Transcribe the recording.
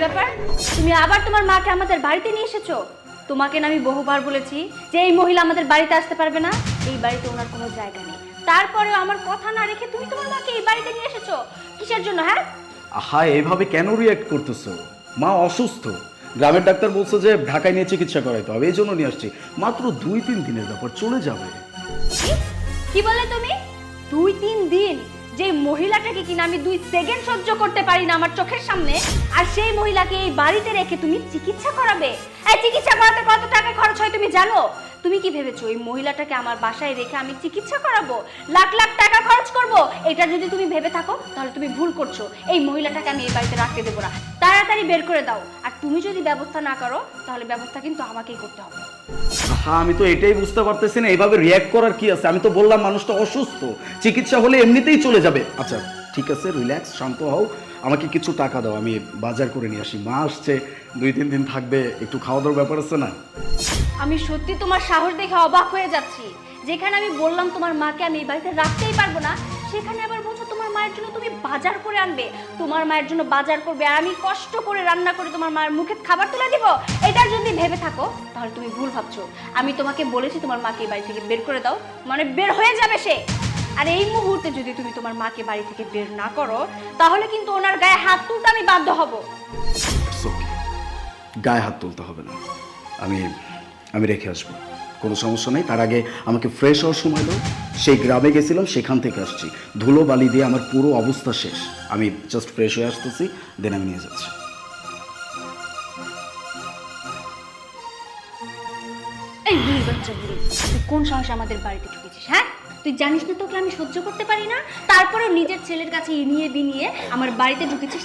ব্যাপার? তুমি আবার তোমার মাকে আমাদের বাড়িতে নিয়ে এসেছো? তোমাকে না আমি বহুবার বলেছি যে এই মহিলা আমাদের বাড়িতে আসতে পারবে না, এই বাড়িতে ওনার কোনো জায়গা নেই। তারপরেও আমার কথা না রেখে তুমি তোমার মাকে এই বাড়িতে নিয়ে এসেছো কিসের জন্য? হ্যাঁ, আহা, এভাবে কেন রিয়াক্ট করতেছো? মা অসুস্থ, গ্রামের ডাক্তার বলছে যে ঢাকায় নিয়ে চিকিৎসা করাইতে হবে, এই জন্য নিয়ে আসছি। মাত্র 2-3 দিনের ব্যাপার, চলে যাবে। কি বললে তুমি? 2-3 দিন? যে মহিলাটাকে কিনা আমি 2 সেকেন্ড সহ্য করতে পারি না আমার চোখের সামনে, আর সেই মহিলাকে এই বাড়িতে রেখে তুমি চিকিৎসা করাবে? এই চিকিৎসা করাতে কত টাকা খরচ হয় তুমি জানো? তুমি কি ভেবেছো এই মহিলাটাকে আমার বাসায় রেখে আমি চিকিৎসা করাবো, লাখ লাখ টাকা খরচ করব? এটা যদি তুমি ভেবে থাকো তাহলে তুমি ভুল করছো। এই মহিলাটাকে আমি এই বাড়িতে রাখতে দেবো না, তাড়াতাড়ি বের করে দাও। আর তুমি যদি ব্যবস্থা না করো তাহলে ব্যবস্থা কিন্তু আমাকেই করতে হবে। হ্যাঁ, আমি তো এটাই বুঝতে পারতেছি না এইভাবে রিয়াক্ট করার কি আছে। আমি তো বললাম মানুষটা অসুস্থ, চিকিৎসা হলে এমনিতেই চলে যাবে। আচ্ছা ঠিক আছে, রিল্যাক্স, শান্ত হও, আমাকে কিছু টাকা দাও, আমি বাজার করে নিয়ে আসি। মা আসছে, 2-3 দিন থাকবে, একটু খাওয়া দাওয়ার ব্যাপার আছে না। আমি সত্যি তোমার সাহস দেখে অবাক হয়ে যাচ্ছি। যেখানে আমি বললাম তোমার মাকে আমি এই বাড়িতে রাখতেই পারবো না, সেখানে আবার বলছো তোমার মায়ের জন্য তুমি বাজার করে আনবে। তোমার মায়ের জন্য বাজার করবে আর আমি কষ্ট করে রান্না করে তোমার মায়ের মুখে খাবার তুলে দিব? এটা যদি ভেবে থাকো তাহলে তুমি ভুল ভাবছো। আমি তোমাকে বলেছি তোমার মাকে এই বাড়ি থেকে বের করে দাও, মানে বের হয়ে যাবে সে। আর এই মুহূর্তে যদি তুমি তোমার মাকে বাড়ি থেকে বের না করো তাহলে কিন্তু ওনার গায়ে হাত তুলতে আমি বাধ্য হব। It's okay, গায়ে হাত তুলতে হবে না, আমি আমি রেখে আসবো, কোনো সমস্যা নেই। তার আগে আমাকে ফ্রেশ হওয়ার সময় দাও। সেই গ্রামে গেছিলাম, সেখান থেকে আসছি, ধুলো বালি দিয়ে আমার পুরো অবস্থা শেষ। আমি জাস্ট ফ্রেশ হয়ে আসতেছি, দেন আমি নিয়ে যাচ্ছি। এই বুড়ি বাচ্চা বুড়ি, তুই কোন সাহসে আমাদের বাড়িতে ঢুকেছিস? হ্যাঁ, তুই জানিস না তোকে আমি সহ্য করতে পারি না, তারপরেও নিজের ছেলের কাছে ইনিয়ে বিনিয়ে আমার বাড়িতে ঢুকেছিস।